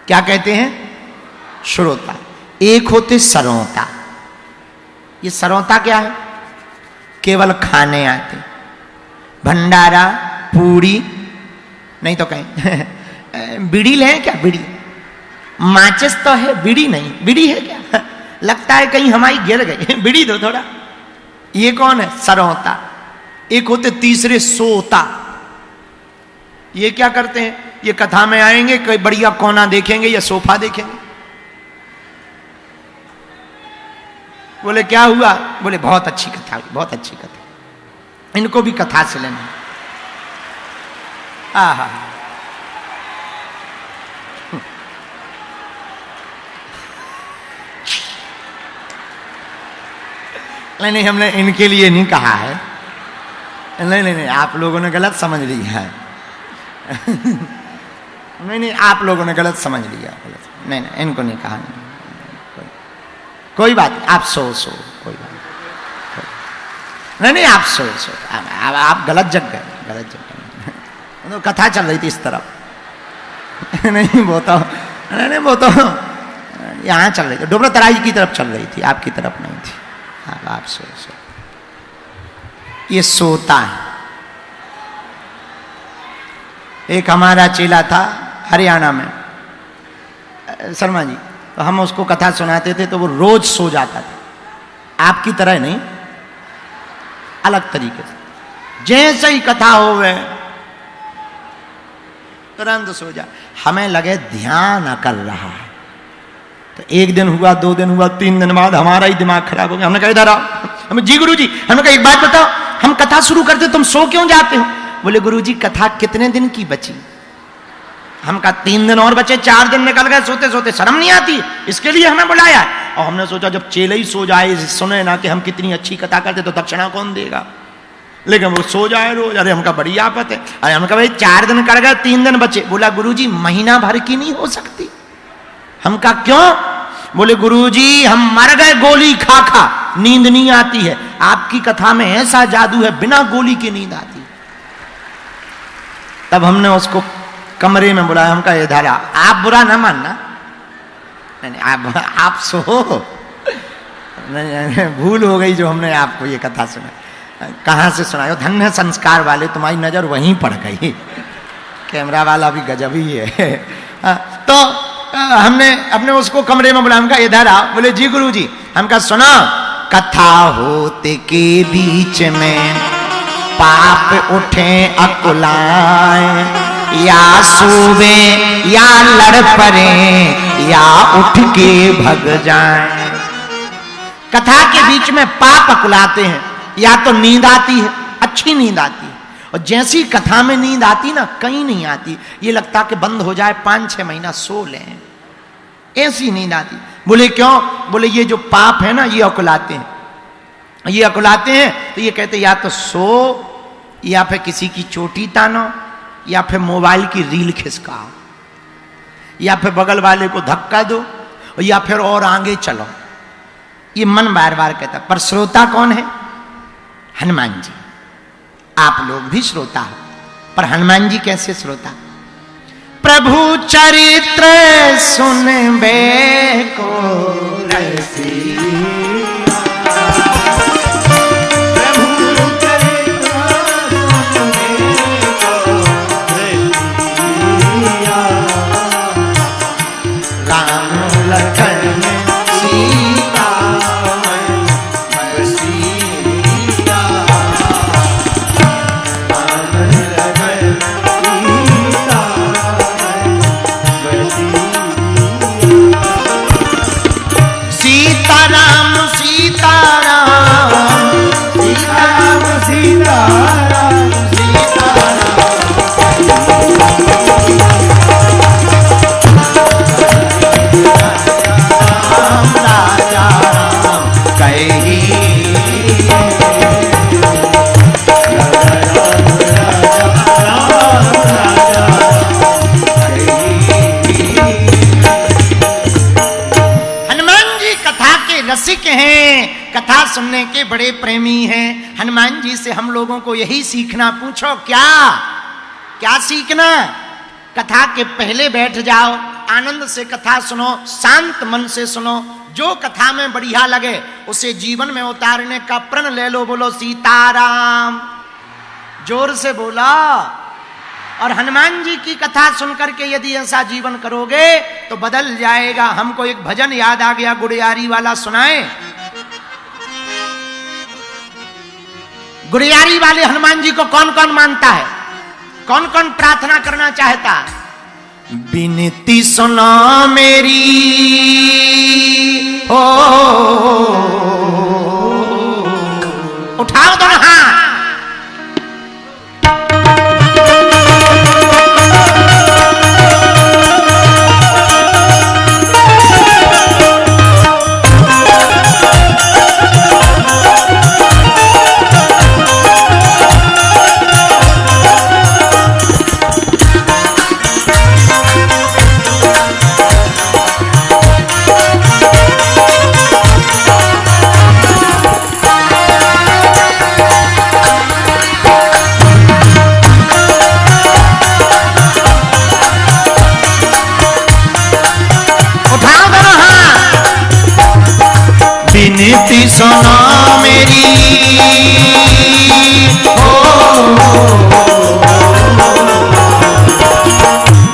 क्या कहते हैं? श्रोता। एक होते सरौता। ये सरौता क्या है? केवल खाने आते, भंडारा, पूड़ी, नहीं तो कहें बीड़ी लें क्या? बीड़ी, माचिस तो है, बीड़ी नहीं। बीड़ी है क्या? लगता है कहीं हमारी गिर गई, बीड़ी दो थोड़ा। ये कौन है? सरौता। एक होते तीसरे सोता। ये क्या करते हैं? ये कथा में आएंगे, कोई बढ़िया कोना देखेंगे या सोफा देखेंगे, बोले क्या हुआ? बोले बहुत अच्छी कथा हुई, बहुत अच्छी कथा। इनको भी कथा से लेना। आहा, नहीं, हमने इनके लिए नहीं कहा है। नहीं, आप लोगों ने गलत समझ लिया है। नहीं, आप लोगों ने गलत समझ लिया। नहीं, इनको नहीं कहा। नहीं, कोई बात नहीं, आप सो कोई बात नहीं, आप सो आप गलत जग गए, तो कथा चल रही थी इस तरफ। नहीं वो तो यहाँ चल रही थी, डोबरा तराई की तरफ चल रही थी, आपकी तरफ नहीं थी। आप सो ये सोता है। एक हमारा चेला था हरियाणा में, शर्मा जी, तो हम उसको कथा सुनाते थे तो वो रोज सो जाता था। आपकी तरह नहीं, अलग तरीके से। जैसे ही कथा हो गए तुरंत सो जा। हमें लगे ध्यान कर रहा है, तो एक दिन हुआ, 2 दिन हुआ, 3 दिन बाद हमारा ही दिमाग खराब हो गया। हमने कहा इधर आओ। हमें जी गुरु जी, हमने कहा एक बात बताओ, हम कथा शुरू करते तुम सो क्यों जाते हो? बोले गुरु जी कथा कितने दिन की बची? हम कहा 3 दिन और बचे, 4 दिन निकल गए सोते सोते, शर्म नहीं आती? इसके लिए हमें बुलाया। और हमने सोचा जब चेले ही सो जाए, सुने ना कि हम कितनी अच्छी कथा करते, तो दक्षिणा कौन देगा? लेकिन वो सो जाए रोज। अरे हमका बड़ी आफत है। अरे हमका भाई 4 दिन कर गए, 3 दिन बचे। बोला गुरु जी महीना भर की नहीं हो सकती? हम कहा क्यों? बोले गुरुजी हम मर गए गोली खा खा, नींद नहीं आती है। आपकी कथा में ऐसा जादू है, बिना गोली की नींद आती। तब हमने उसको कमरे में बुलाया। हम कहा इधर आ, आप बुरा ना मानना, नहीं आप सो। नहीं, भूल हो गई जो हमने आपको ये कथा सुना। कहाँ से सुनायो? धन्य संस्कार वाले, तुम्हारी नजर वहीं पड़ गई। कैमरा वाला भी गजब ही है। तो हमने अपने उसको कमरे में बुलाया। हमका इधर आ। बोले जी गुरु जी। हमका सुना, कथा होते के बीच में पाप उठे अकुलाए, या सोवे या लड़ पड़े या उठ के भग जाए। कथा के बीच में पाप अकुलाते हैं, या तो नींद आती है, अच्छी नींद आती है, और जैसी कथा में नींद आती ना, कहीं नहीं आती। ये लगता कि बंद हो जाए, 5-6 महीना सो लें, ऐसी नींद आती। बोले क्यों? बोले ये जो पाप है ना, ये अकुलाते हैं। ये अकुलाते हैं तो ये कहते या तो सो, या फिर किसी की चोटी तानो, या फिर मोबाइल की रील खिसकाओ, या फिर बगल वाले को धक्का दो, या फिर और आगे चलो। ये मन बार बार कहता। पर श्रोता कौन है? हनुमान जी। आप लोग भी श्रोता हो, पर हनुमान जी कैसे श्रोता? प्रभु चरित्र सुनबे को रसिया, प्रभु चरित्र सुनबे को रसिया, राम लखन सीता बसिया, राम लखन सीता सीताराम सीताराम सीताराम सीताराम सीताराम राजा राम कही। रसिक हैं, कथा सुनने के बड़े प्रेमी हैं। हनुमान जी से हम लोगों को यही सीखना। पूछो क्या क्या सीखना? कथा के पहले बैठ जाओ, आनंद से कथा सुनो, शांत मन से सुनो, जो कथा में बढ़िया लगे उसे जीवन में उतारने का प्रण ले लो। बोलो सीताराम, जोर से बोला। और हनुमान जी की कथा सुनकर के यदि ऐसा जीवन करोगे तो बदल जाएगा। हमको एक भजन याद आ गया, गुड़ियारी वाला सुनाए। गुड़ियारी वाले हनुमान जी को कौन कौन मानता है, कौन कौन प्रार्थना करना चाहता है? विनती सुना मेरी ओ, उठाओ दोनों हाथ। विनती सुना मेरी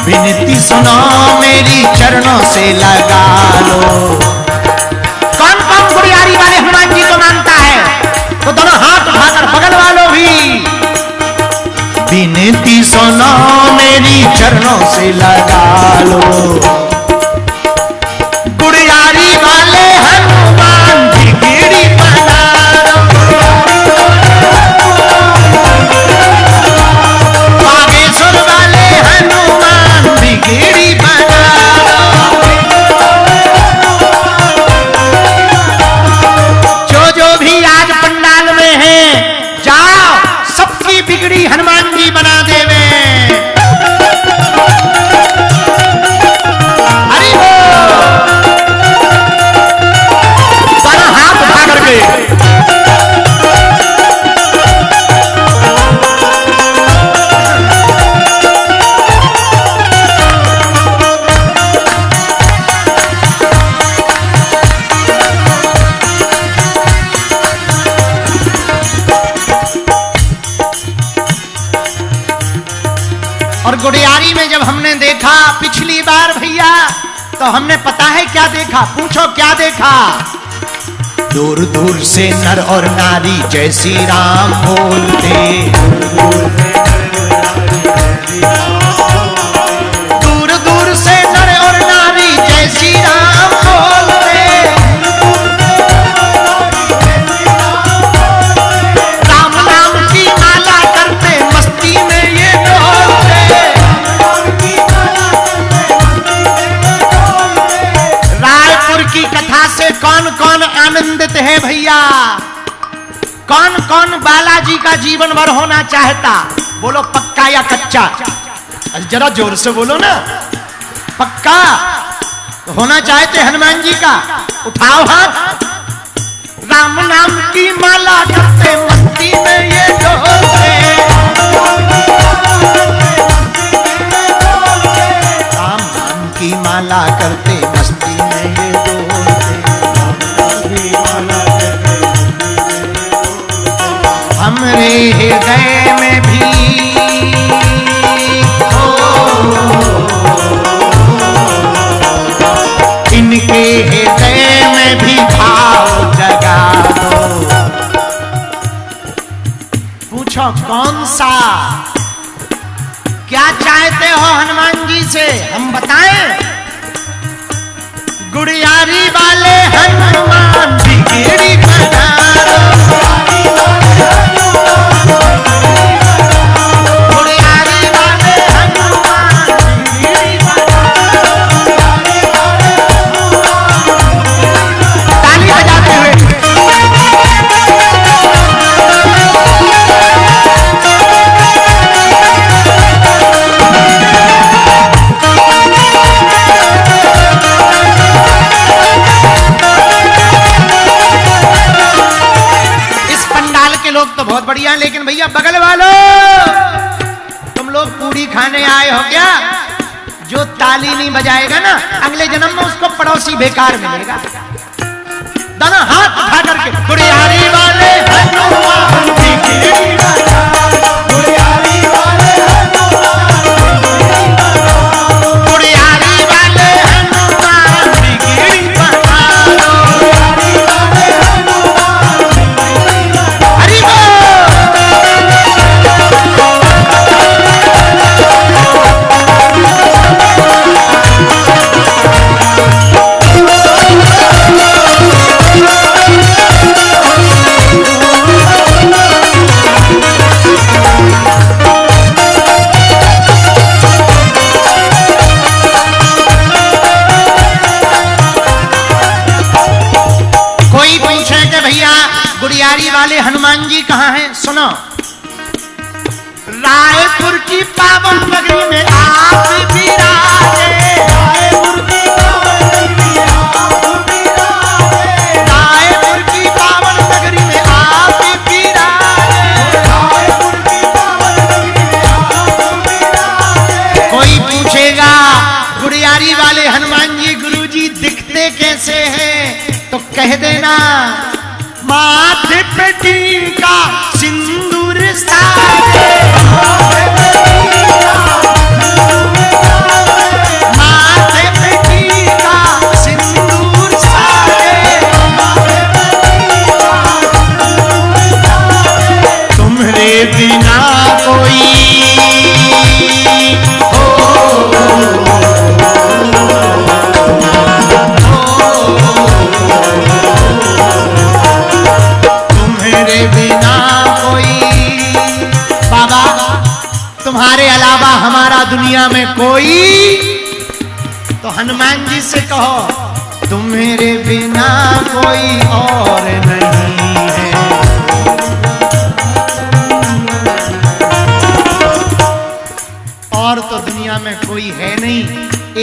विनती सुना मेरी, चरणों से लगा लो। कौन कौन गुड़ियारी वाले हनुमान जी को मानता है तो दोनों हाथ उठाकर बगल वालों भी। विनती सुना मेरी, चरणों से लगा लो। गुड़ियारी वाले हनुमान बिगड़ी बना लो, बागेश्वर वाले हनुमान बिगड़ी बना जो जो भी आज पंडाल में है, जाओ सबकी बिगड़ी हनुमान जी बना देवे। हरि बोल। सारा हाथ उठा करके और गुड़ियारी में जब हमने देखा पिछली बार भैया, तो हमने पता है क्या देखा? पूछो क्या देखा? दूर दूर से नर और नारी जय श्री राम बोलते, दूर दूर से नर और नारी जय श्री राम बोलते, राम नाम की माला करते मस्ती में ये डोलते। रायपुर की कथा से कौन कौन आनंदित है भैया? कौन कौन बालाजी का जीवन भर होना चाहता? बोलो पक्का या कच्चा? जरा जोर से बोलो ना। पक्का होना चाहते हनुमान जी का? उठाओ हाथ। राम नाम की माला करते मस्ती में ये डोलते, राम नाम की माला करते मस्ती में ये डोलते, हमरे हृदय में भी इनके हृदय में भी भाव जगा दो। पूछो कौन सा? क्या चाहते हो हनुमान जी से? हम बताएं। गुड़ियारी वाले हनुमान बिगड़ी बना लो, गुड़ियारी वाले हनुमान बिगड़ी बना लो। ताली बजाते हुए बीनी बजाएगा ना, अगले जन्म में उसको पड़ोसी बेकार मिलेगा। दोनों हाथ उठा करके गुड़ियारी वाले हनुमान जी की गुड़ियारी वाले गुड़ियारी वाले हनुमान जी की हरि गुड़ियारी वाले हनुमान जी कहाँ हैं? सुनो, रायपुर की पावन नगरी में आप विराजे, रायपुर की पावन नगरी में आप विराजे, रायपुर की पावन नगरी में आप विराजे, रायपुर की पावन नगरी में आप विराजे। कोई पूछेगा गुड़ियारी वाले हनुमान जी गुरुजी दिखते कैसे हैं, तो कह देना माथे पे टीका सिंदूर साजे, माथे पे टीका सिंदूर साजे, तुम्हारे बिना कोई बिना कोई बाबा, तुम्हारे अलावा हमारा दुनिया में कोई, तो हनुमान जी से कहो तुम्हारे बिना कोई और नहीं है। और तो दुनिया में कोई है नहीं।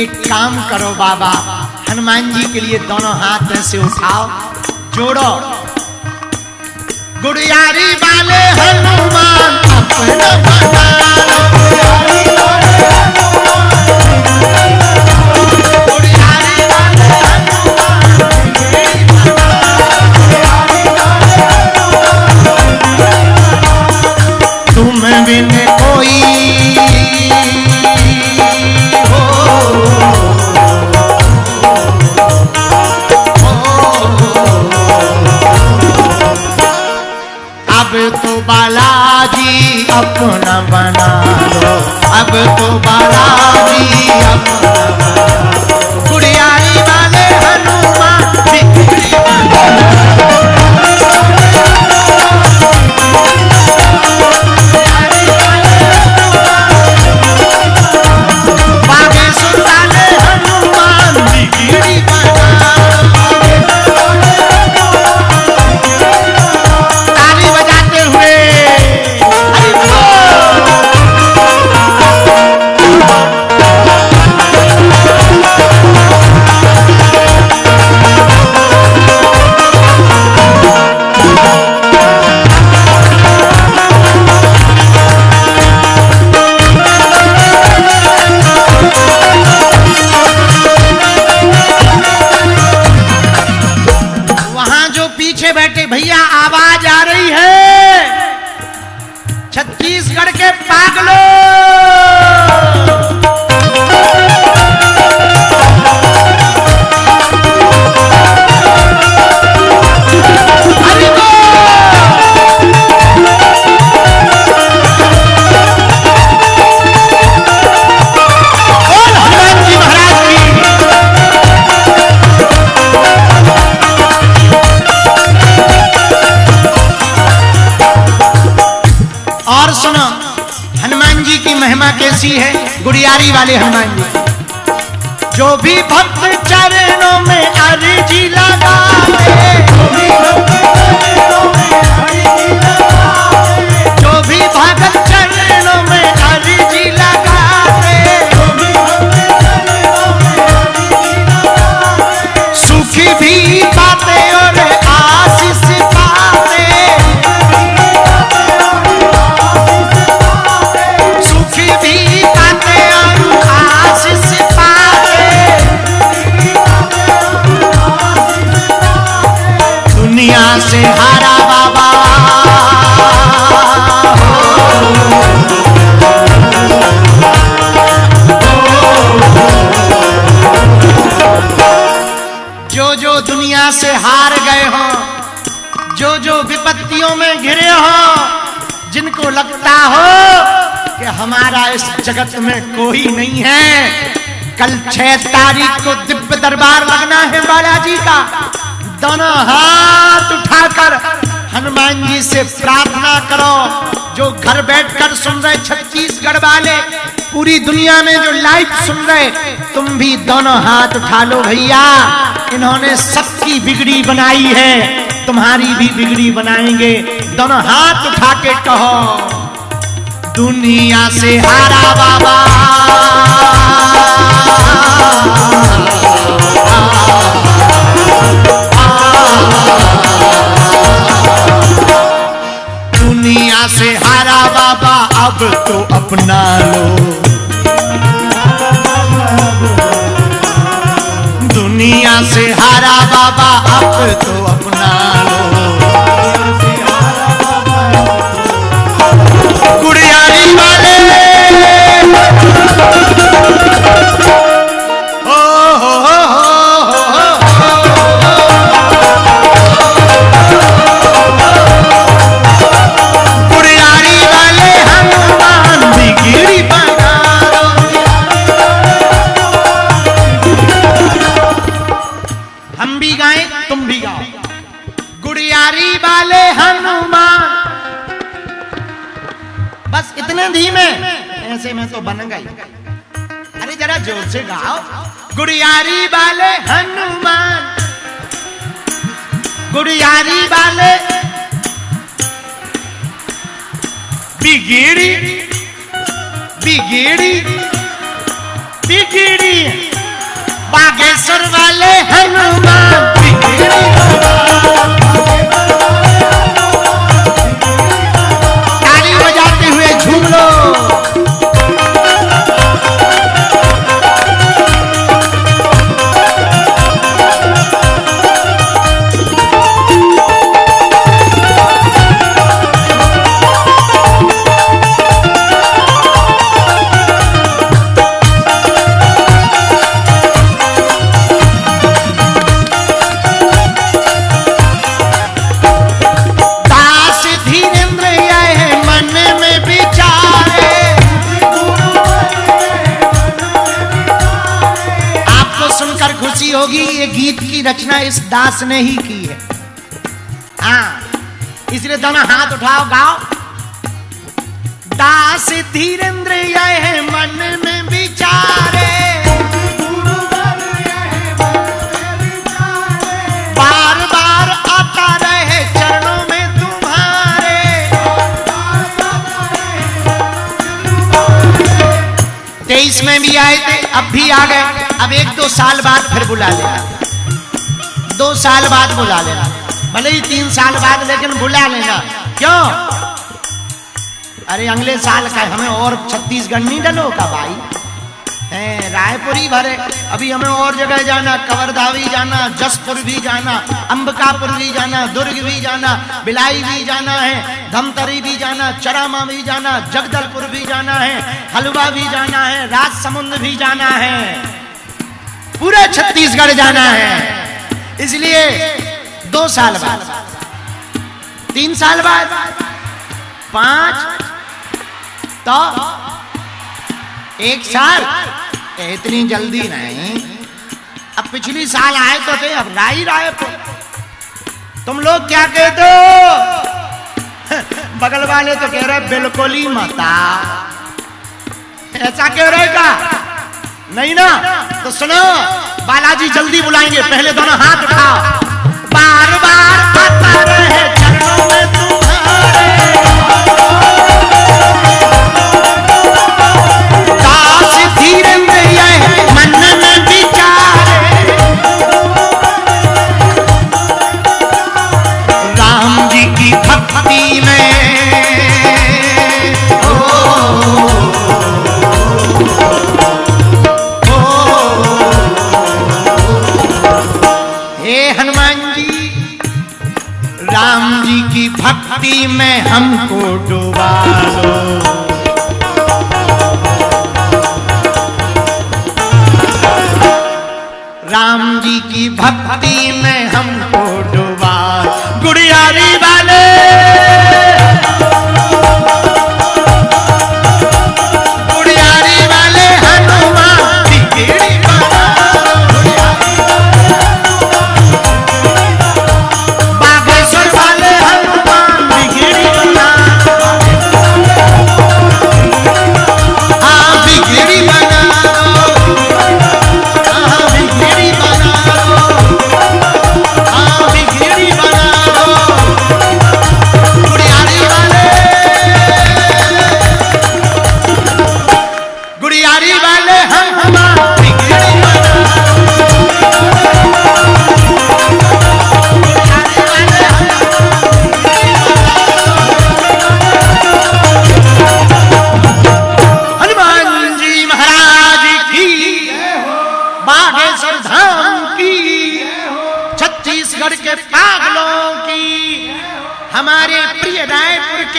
एक काम करो बाबा, हनुमान जी के लिए दोनों हाथ ऐसे उठाओ, जोड़ो, गुड़ियारी वाले हनुमान अपना बना लो, गुड़ियारी वाले हनुमान तुम बिन कोई अब तो बालाजी अपना बना लो, अब तो बालाजी अपना बना लो, गुड़ियारी वाले हनुमान बिगड़ी बना बागेश्वर वाले हनुमान बिगड़ी बना बैठे भैया, आवाज आ रही है छत्तीसगढ़ के पागलों, महिमा कैसी है गुड़ियारी वाले हनुमान जी। जो भी भक्त चरणों में अर्जी लगावे, जो भी भक्त चरणों में अर्जी लगावे, सुखी भी पाते और आशीष पाते, सुखी भी पाते और आशीष पाते, से हारा बाबा जो दुनिया से हार गए हो, जो विपत्तियों में घिरे हो, जिनको लगता हो कि हमारा इस जगत में कोई नहीं है, कल 6 तारीख को दिव्य दरबार लगना है बालाजी का। दोनों हाथ उठाकर हनुमान जी से प्रार्थना करो। जो घर बैठकर सुन रहे छत्तीसगढ़ वाले, पूरी दुनिया में जो लाइव सुन रहे, तुम भी दोनों हाथ उठा लो भैया। इन्होंने सबकी बिगड़ी बनाई है, तुम्हारी भी बिगड़ी बनाएंगे। दोनों हाथ उठा के कहो, दुनिया से हारा बाबा दुनिया से हारा बाबा अब तो अपना लो। दुनिया से हारा बाबा अब तो अपना लो। गुड़ियारी वाले तुम भी गाओ, गुड़ियारी वाले हनुमान। बस इतने धीमे, ऐसे में तो बन गई। अरे जरा जोर से गाओ, गुड़ियारी वाले हनुमान, गुड़ियारी वाले बिगड़ी बिगड़ी बिगड़ी बागेश्वर वाले हनुमान बिगड़ी। ताली बजाते हुए झूम लो। होगी, ये गीत की रचना इस दास ने ही की है। हाँ, इसलिए दोनों हाथ उठाओ, गाओ। दास धीरेन्द्र यह मन में विचारे, बार बार आता रहे चरणों में तुम्हारे। 23 में भी आए थे, अब भी आ गए। अब 1-2 साल बाद फिर बुला लेना, 2 साल बाद बुला लेना, भले ही 3 साल बाद, लेकिन बुला लेना। क्यों? अरे अगले साल का हमें और छत्तीसगढ़ नहीं डलो का भाई, रायपुरी भरे। अभी हमें और जगह जाना, कवर्धा भी जाना, जसपुर भी जाना, अंबिकापुर भी जाना, दुर्ग भी जाना, बिलाई भी जाना है, धमतरी भी जाना, चरामा भी जाना, जगदलपुर भी जाना है, हलवा भी जाना है, राजसमंद भी जाना है, पूरे छत्तीसगढ़ जाना है। इसलिए 2 साल बाद, 3 साल बाद, 5 तो 1 साल, इतनी जल्दी नहीं। अब पिछली साल आए तो थे, अब राय पे तुम लोग क्या कहते हो? बगल वाले तो कह रहे बिल्कुल ही मता, ऐसा कह रहे का नहीं ना? तो सुनो, बालाजी जल्दी बुलाएंगे, पहले दोनों हाथ उठाओ। बार बार आता रहे चरणों में तुम्हारे, दास धीरेन्द्र यह मन में विचारे, राम जी की भक्ति में भक्ति में हमको डुबा लो। राम जी की भक्ति में हमको डुबा, गुड़ियारी वाले गुड़ियारी वाले हनुमान बिगड़ी बना, बागेश्वर वाले हनुमान बिगड़ी बना, हाँ बिगड़ी बना, हाँ बिगड़ी बना, हाँ बिगड़ी बना, गुड़ियारी वाले गुड़ियारी वाले हनुमान बिगड़ी बना, हनुमान जी महाराज की, बागेश्वर धाम की, छत्तीसगढ़ के पागलों की, हमारे प्रिय रायपुर के